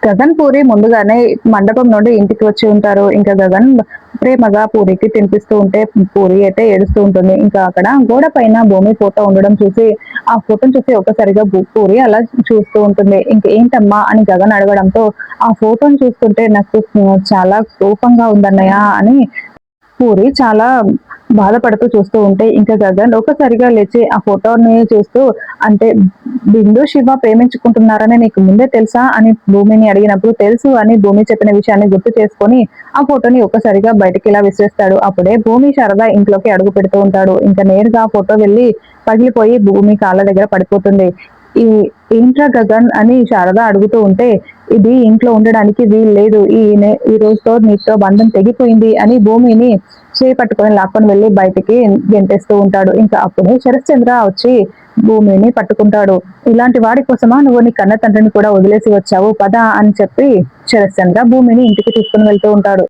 గగన్ పూరి ముందుగానే మండపం నుండి ఇంటికి వచ్చి ఉంటారు. ఇంకా గగన్ ప్రేమగా పూరికి తినిపిస్తూ ఉంటే పూరి అయితే ఏడుస్తూ ఉంటుంది. ఇంకా అక్కడ గోడ పైన భూమి ఫోటో ఉండడం చూసి ఆ ఫోటోని చూసి ఒక్కసారిగా పూరి అలా చూస్తూ ఉంటుంది. ఏంటమ్మా అని గగన్ అడగడంతో ఆ ఫోటోని చూస్తుంటే నాకు చాలా కోపంగా ఉందన్నయ్య అని పూరి చాలా బాధపడుతూ చూస్తూ ఉంటే ఇంకా గగన్ ఒక్కసారిగా లేచి ఆ ఫోటోని చూస్తూ అంటే బిందు శివ ప్రేమించుకుంటున్నారని నీకు ముందే తెలుసా అని భూమిని అడిగినప్పుడు తెలుసు అని భూమి చెప్పిన విషయాన్ని గుర్తు చేసుకొని ఆ ఫోటోని ఒక్కసారిగా బయటికి ఇలా విసిరేస్తాడు. అప్పుడే భూమి శారద ఇంట్లోకి అడుగు పెడుతూ ఉంటాడు. ఇంకా నేరుగా ఆ ఫోటో వెళ్ళి పగిలిపోయి భూమి కాళ్ళ దగ్గర పడిపోతుంది. ఈ ఏంట్రా గగన్ అని శారద అడుగుతూ ఉంటే ఇది ఇంట్లో ఉండడానికి వీలు లేదు, ఈ రోజుతో నీతో బంధం తెగిపోయింది అని భూమిని చేపట్టుకొని లాక్కొని వెళ్ళి బయటికి గెంటేస్తూ ఉంటాడు. ఇంకా అప్పుడే శరశ్చంద్ర వచ్చి భూమిని పట్టుకుంటాడు. ఇలాంటి వాడి కోసమా నువ్వు నీ కన్న తండ్రిని కూడా వదిలేసి వచ్చావు పద అని చెప్పి శరశ్చంద్ర భూమిని ఇంటికి తీసుకుని వెళ్తూ ఉంటాడు.